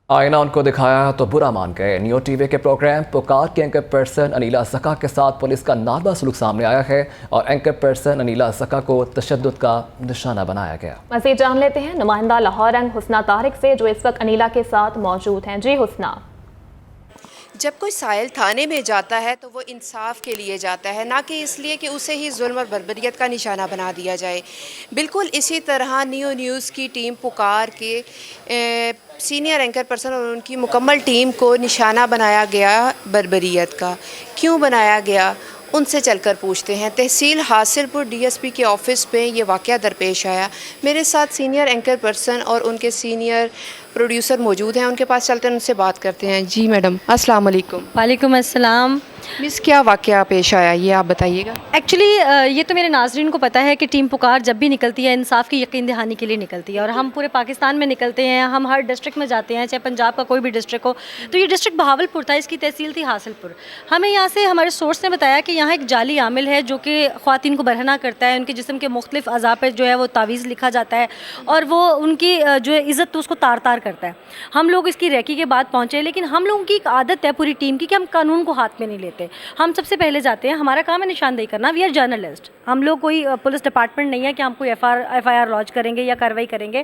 आईना उनको दिखाया तो बुरा मान गए। न्यू टीवी के प्रोग्राम पुकार के एंकर पर्सन अनीला ज़का के साथ पुलिस का नारवा सलूक सामने आया है और एंकर पर्सन अनीला ज़का को तशद्दुद का निशाना बनाया गया। मज़ीद जान लेते हैं नुमाइंदा लाहौर रंग हुस्ना तारिक से, जो इस वक्त अनीला के साथ मौजूद हैं। जी हुस्ना। जब कोई साइल थाने में जाता है तो वो इंसाफ के लिए जाता है, ना कि इसलिए कि उसे ही जुल्म और बर्बरियत का निशाना बना दिया जाए। बिल्कुल इसी तरह न्यूज़ की टीम पुकार के सीनियर एंकर पर्सन और उनकी मुकम्मल टीम को निशाना बनाया गया बर्बरियत का। क्यों बनाया गया, उनसे चलकर पूछते हैं। तहसील हासिलपुर डीएसपी के ऑफिस पे ये वाक़या दरपेश आया। मेरे साथ सीनियर एंकर पर्सन और उनके सीनियर प्रोड्यूसर मौजूद हैं, उनके पास चलते हैं, उनसे बात करते हैं। जी मैडम, अस्सलाम वालेकुम। वालेकुम अस्सलाम। मिस, क्या वाक़या पेश आया ये आप बताइएगा। एक्चुअली ये तो मेरे नाज़रीन को पता है कि टीम पुकार जब भी निकलती है इंसाफ की यकीन दहानी के लिए निकलती है, और हम पूरे पाकिस्तान में निकलते हैं, हम हर डिस्ट्रिक्ट में जाते हैं, चाहे पंजाब का कोई भी डिस्ट्रिक्ट हो। तो ये डिस्ट्रिक्ट बहावलपुर था, इसकी तहसील थी हासिलपुर। हमें यहाँ से हमारे सोर्स ने बताया कि यहाँ एक जाली आमिल है जो कि ख़वातीन को बरहना करता है, उनके जिस्म के मुख्तलिफ अज़ा पर जो है वो तावीज़ लिखा जाता है और वो उनकी जो है इज़्ज़त तो उसको तार तार करता है। हम लोग इसकी रैकी के बाद पहुँचे, लेकिन हम लोगों की एक आदत है पूरी टीम की कि हम कानून को हाथ में नहीं लेते। हम सबसे पहले जाते हैं, हमारा काम है निशानदेही करना। वी आर जर्नलिस्ट, हम लोग कोई पुलिस डिपार्टमेंट नहीं है कि हम कोई एफआईआर लॉन्च करेंगे या कार्रवाई करेंगे।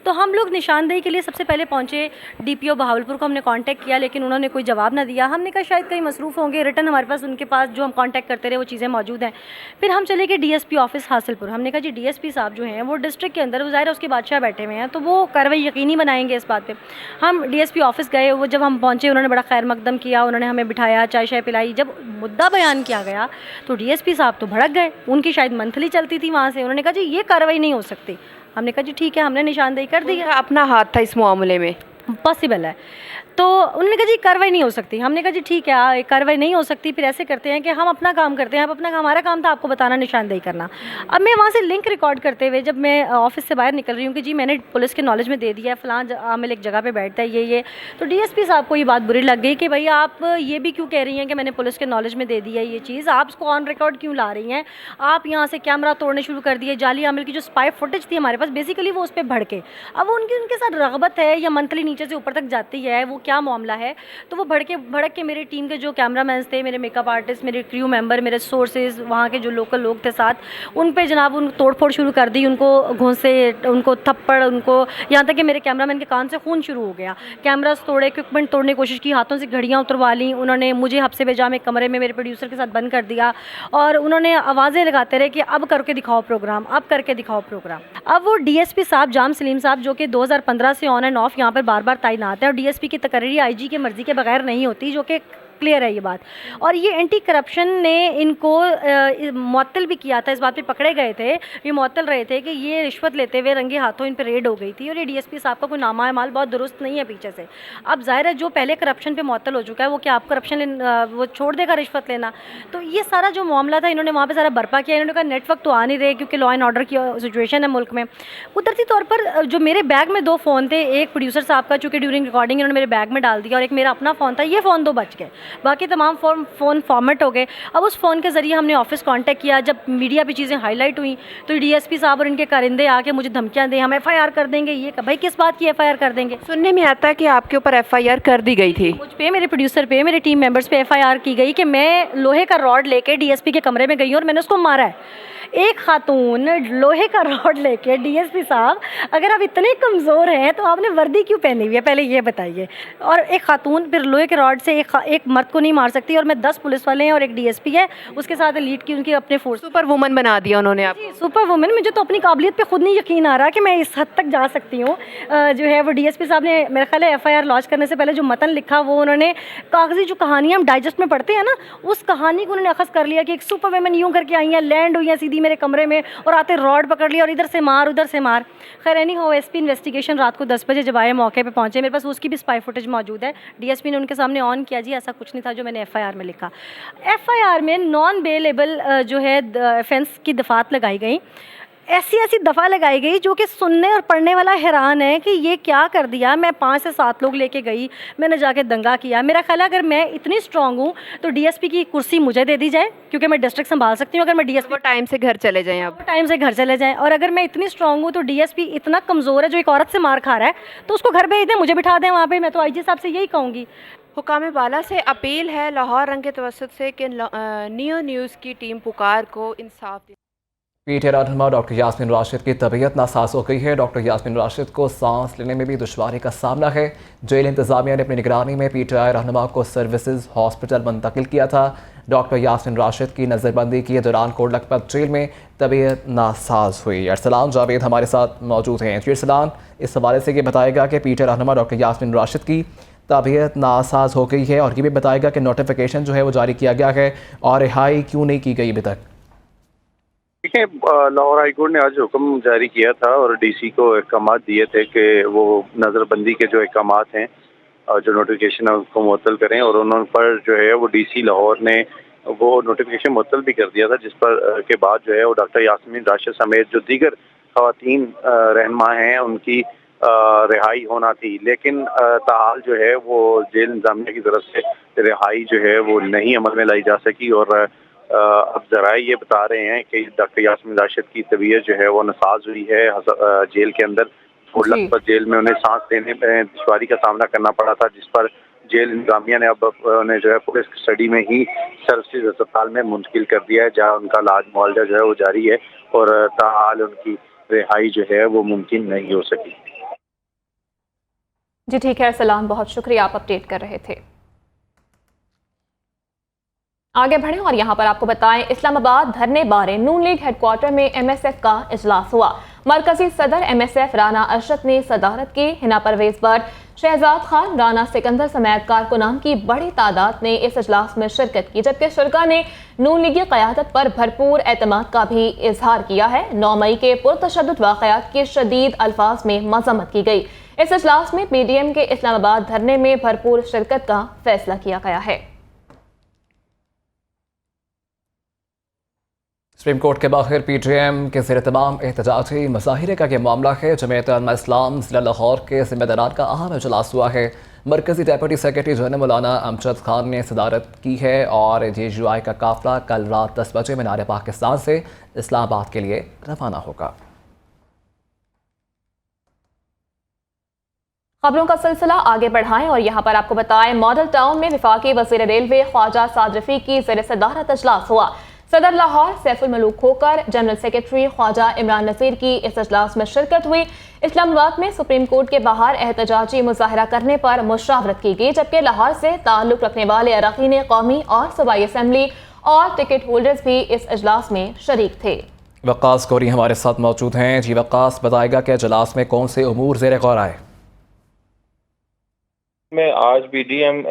तो हम लोग निशानदेही के लिए सबसे पहले पहुंचे। डीपीओ बहावलपुर को हमने कांटेक्ट किया, लेकिन उन्होंने कोई जवाब ना दिया। हमने कहा शायद कहीं मसरूफ़ होंगे, रिटर्न हमारे पास उनके पास जो हम कांटेक्ट करते रहे वो चीज़ें मौजूद हैं। फिर हम चले गए डीएसपी ऑफिस हासिलपुर। हमने कहा जी डीएसपी साहब जो हैं वो डिस्ट्रिक्ट के अंदर, वो ज़ाहिर है उसके बादशाह बैठे हुए हैं, तो वो कार्रवाई यकीनी बनाएंगे इस बात पर। हम डीएसपी ऑफिस गए, वो जब हम पहुँचे उन्होंने बड़ा खैर मकदम किया, उन्होंने हमें बिठाया, चाय शाय पिलाई। जब मुद्दा बयान किया गया तो डीएसपी साहब तो भड़क गए। उनकी शायद मंथली चलती थी वहाँ से। उन्होंने कहा जी ये कार्रवाई नहीं हो सकती। हमने कहा जी ठीक है, हमने निशानदेही कर दी है। अपना हाथ था इस मामले में, पॉसिबल है। तो उन्होंने कहा जी कार्रवाई नहीं हो सकती। हमने कहा जी ठीक है, कार्रवाई नहीं हो सकती, फिर ऐसे करते हैं कि हम अपना काम करते हैं। अब अपना हमारा काम था आपको बताना, निशानदेही करना। अब मैं वहाँ से लिंक रिकॉर्ड करते हुए जब मैं ऑफिस से बाहर निकल रही हूँ कि जी मैंने पुलिस के नॉलेज में दे दिया है, फ़लाँ आमिल एक जगह पे बैठता है ये। तो डीएसपी साहब को ये बात बुरी लग गई कि भाई आप ये भी क्यों कह रही हैं कि मैंने पुलिस के नॉलेज में दे दिया है ये चीज़, आप उसको ऑन रिकॉर्ड क्यों ला रही हैं। आप यहाँ से कैमरा तोड़ने शुरू कर दिए। जाली आमिल की जो स्पाई फुटेज थी हमारे पास, बेसिकली वो उस पर भड़के। अब उनके साथ रग़बत है या मंथली नीचे से ऊपर तक जाती है, वो क्या मामला है। तो वो भड़क के मेरी टीम के जो कैमरामैन थे, मेरे मेकअप आर्टिस्ट, मेरे क्रू मेंबर, मेरे सोर्सेज, वहाँ के जो लोकल लोग थे साथ, उन पे जनाब उन तोड़फोड़ शुरू कर दी। उनको घूंसे, उनको थप्पड़, उनको यहाँ तक कि मेरे कैमरामैन के कान से खून शुरू हो गया। कैमरास तोड़े, इक्विपमेंट तोड़ने की कोशिश की, हाथों से घड़ियाँ उतरवा ली उन्होंने। मुझे हफ्से भेजा में कमरे में मेरे प्रोड्यूसर के साथ बंद कर दिया और उन्होंने आवाज़ें लगाते रहे कि अब करके दिखाओ प्रोग्राम, अब करके दिखाओ प्रोग्राम। अब वो डीएसपी साहब जाम सलीम साहब जो कि 2015 से ऑन एंड ऑफ यहाँ पर बार बार तैनात है, और डीएसपी की तकरीरी आईजी के मर्जी के बगैर नहीं होती, जो कि क्लियर है ये बात। और ये एंटी करप्शन ने इनको मुअत्तल भी किया था, इस बात पे पकड़े गए थे, ये मुअत्तल रहे थे कि ये रिश्वत लेते हुए रंगे हाथों इन पे रेड हो गई थी। और ये डीएसपी साहब का कोई नामा माल बहुत दुरुस्त नहीं है पीछे से। अब जाहिर है जो पहले करप्शन पे मुअत्तल हो चुका है वो क्या आप करप्शन वो छोड़ देगा रिश्वत लेना। तो ये सारा जो मामला था इन्होंने वहाँ पर सारा बर्पा किया। इन्होंने कहा नेटवर्क तो आ नहीं रहे क्योंकि लॉ एंड ऑर्डर की सिचुएशन है मुल्क में। कुदरती तौर पर जो मेरे बैग में 2 फ़ोन थे, एक प्रोड्यूसर साहब का चूँकि ड्यूरिंग रिकॉर्डिंग इन्होंने मेरे बैग में डाल दिया, और एक मेरा अपना फ़ोन था, ये फ़ोन 2 बच गए, बाकी तमाम फ़ोन फॉर्मेट हो गए। अब उस फ़ोन के ज़रिए हमने ऑफिस कांटेक्ट किया। जब मीडिया पे चीज़ें हाईलाइट हुई तो डीएसपी साहब और इनके कारिंदे आके मुझे धमकियां दें, हम एफआईआर कर देंगे। ये भाई किस बात की एफआईआर कर देंगे। सुनने में आता है कि आपके ऊपर एफआईआर कर दी गई थी। मुझ पे, मेरे प्रोड्यूसर पे, मेरे टीम मेंबर्स पे एफआईआर की गई कि मैं लोहे का रॉड लेके डीएसपी के कमरे में गई और मैंने उसको मारा है। एक खातून लोहे का रॉड लेके, डीएसपी साहब अगर आप इतने कमज़ोर हैं तो आपने वर्दी क्यों पहनी हुई है, पहले ये बताइए। और एक खातून फिर लोहे के रॉड से एक मर्द को नहीं मार सकती, और मैं 10 पुलिस वाले हैं और एक डीएसपी है, उसके साथ लीड की उनकी अपने फोर्स। सुपर वुमन बना दिया उन्होंने आपको। सुपर वुमन, मुझे तो अपनी काबिलियत पे खुद नहीं यकीन आ रहा कि मैं इस हद तक जा सकती हूँ। जो है वो डीएसपी साहब ने मेरे ख्याल है एफआईआर लॉन्च करने से पहले जो मतन लिखा वो उन्होंने कागजी जो कहानियाँ हम डाइजेस्ट में पढ़ते हैं ना, उस कहानी को उन्होंने अखज़ कर लिया कि एक सुपर वुमन यूँ करके आई हैं, लैंड हुई हैं सीधी मेरे कमरे में और आते रॉड पकड़ लिया और इधर से मार उधर से मार। खैर एनी हो, एसपी इन्वेस्टिगेशन रात को 10 बजे जब आए मौके पे पहुंचे, मेरे पास उसकी भी स्पाई फुटेज मौजूद है। डीएसपी ने उनके सामने ऑन किया, जी ऐसा कुछ नहीं था जो मैंने एफआईआर में लिखा। एफआईआर में नॉन बेलेबल जो है ऑफेंस की दफात लगाई गई। ऐसी ऐसी दफ़ा लगाई गई जो कि सुनने और पढ़ने वाला हैरान है कि ये क्या कर दिया। मैं 5 से 7 लोग लेके गई, मैंने जाके दंगा किया। मेरा ख्याल है अगर मैं इतनी स्ट्रांग हूँ तो डीएसपी की कुर्सी मुझे दे दी जाए, क्योंकि मैं डिस्ट्रिक्ट संभाल सकती हूँ। अगर मैं डीएसपी टाइम से घर चले जाएं आप। टाइम से घर चले जाएं, और अगर मैं इतनी स्ट्रांग हूँ तो डीएसपी इतना कमज़ोर है जो एक औरत से मार खा रहा है, तो उसको घर भेज दें, मुझे बिठा दें वहाँ पे। मैं तो आईजी साहब से यही कहूँगी। हुकाम बाला से अपील है लाहौर रंग के तवसत से कि नियो न्यूज़ की टीम पुकार को इंसाफ दे। पीटीआई रहनुमा डॉक्टर यास्मीन राशिद की तबीयत नासाज हो गई है। डॉक्टर यास्मीन राशिद को सांस लेने में भी दुश्वारी का सामना है। जेल इंतजामिया ने अपनी निगरानी में पीटीआई रहनुमा को सर्विसेज हॉस्पिटल मुंतकिल किया था। डॉक्टर यास्मीन राशिद की नज़रबंदी के दौरान कोट लखपत जेल में तबीयत नासाज हुई। अरसलान जावेद हमारे साथ मौजूद हैं। जी अरसलान, इस हवाले से ये बताएगा कि पीटीआई रहनुमा डॉक्टर यास्मीन राशिद की तबीयत नासाज हो गई है, और ये भी बताएगा कि नोटिफिकेशन जो है वो जारी किया गया है और रिहाई क्यों नहीं की गई अभी तक। देखिए, लाहौर हाईकोर्ट ने आज हुक्म जारी किया था और डीसी को अहकाम दिए थे कि वो नज़रबंदी के जो अहकाम हैं, जो नोटिफिकेशन है उसको मुअत्तल करें, और उन्होंने पर जो है वो डीसी लाहौर ने वो नोटिफिकेशन मुअत्तल भी कर दिया था, जिस पर के बाद जो है वो डॉक्टर यास्मीन राशिद समेत जो दीगर खवातीन रहनुमा हैं उनकी रिहाई होना थी। लेकिन ताहाल जो है वो जेल इंतजामिया की तरफ से रिहाई जो है वो नहीं अमल में लाई जा सकी, और अब जराए ये बता रहे हैं कि डॉक्टर यास्मीन राशिद की तबीयत जो है वो नासाज हुई है। जेल के अंदर कोट लखपत जेल में उन्हें सांस लेने में दुश्वारी का सामना करना पड़ा था, जिस पर जेल इंतजामिया ने अब उन्हें जो है पुलिस कस्टडी में ही सर्विसेज अस्पताल में मुंतकिल कर दिया है, जहाँ उनका इलाज मुआवजा जो है वो जारी है, और ताहाल उनकी रिहाई जो है वो मुमकिन नहीं हो सकी। जी ठीक है सलाम, बहुत शुक्रिया, आप अपडेट कर रहे थे। आगे बढ़ें और यहाँ पर आपको बताएं, इस्लामाबाद धरने बारे नून लीग हेडक्वार्टर में एमएसएफ का इजलास हुआ। मरकजी सदर एमएसएफ राना अरशद ने सदारत की। हिना परवेज भट्ट, शहजाद खान, राना सिकंदर समेत कारकुनान की बड़ी तादाद ने इस इजलास में शिरकत की, जबकि शुरका ने नून लीगी क़यादत पर भरपूर एतमाद का भी इजहार किया है। 9 मई के पुरतशद्दुद वाक़यात की शदीद अल्फाज में मज़म्मत की गई। इस इजलास में पीडीएम के इस्लामाबाद धरने में भरपूर शिरकत का फैसला किया गया है। सुप्रीम कोर्ट के बाहर पीटीएम के ज़ेर तमाम एहतजाजी मुजाहिरे का यह मामला है। जमीयत उलमा इस्लाम ज़िला लाहौर के ज़िम्मेदारान का अहम इजलास हुआ है। मरकजी डेप्यूटी सेक्रेटरी जनरल मौलाना अमजद खान ने सदारत की है, और JUI का काफिला कल रात 10 बजे मीनार पाकिस्तान से इस्लामाबाद के लिए रवाना होगा। खबरों का सिलसिला आगे बढ़ाएं और यहाँ पर आपको बताएं, मॉडल टाउन में वफाकी वज़ीर रेलवे ख्वाजा साद रफीक की ज़ेर सदारत इजलास हुआ। सदर लाहौर सैफुल मलूक खोकर, जनरल सेक्रेटरी ख्वाजा इमरान नसीर की इस इजलास में शिरकत हुई। इस्लामाबाद में सुप्रीम कोर्ट के बाहर एहतजाजी मुजाहरा करने पर मुशावरत की गई, जबकि लाहौर से ताल्लुक रखने वाले अरकान कौमी और सूबाई असम्बली और टिकट होल्डर्स भी इस इजलास में शरीक थे। वक्कास गौरी हमारे साथ मौजूद हैं। जी वक्कास, बताएगा कि इजलास में कौन से उमूर ज़ेर गौर आए? में आज पीडीएम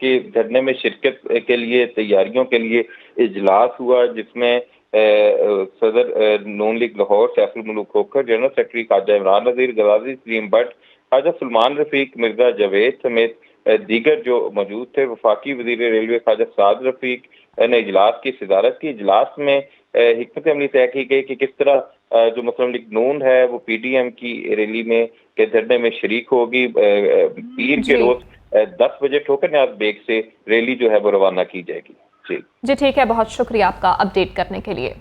के धरने में शिरकत के लिए तैयारियों के लिए इजलास हुआ, जिसमें सदर Noon league Lahore Saiful Malook Khokhar, general secretary Khawaja Imran Nazir, गजाजी सलीम भट्ट, ख्वाजा सलमान रफीक, मिर्जा जावेद समेत दीगर जो मौजूद थे। वफाकी वज़ीर रेलवे ख्वाजा साद रफीक ने इजलास की सदारत की। इजलास में हिकमत अमली तय की गई कि किस तरह जो मुस्लिम लीग नून है वो पीडीएम की रैली में के धरने में शरीक होगी। पीर के रोज 10 बजे ठोकर न्याज बेग से रैली जो है वो रवाना की जाएगी। जी ठीक है, बहुत शुक्रिया आपका अपडेट करने के लिए।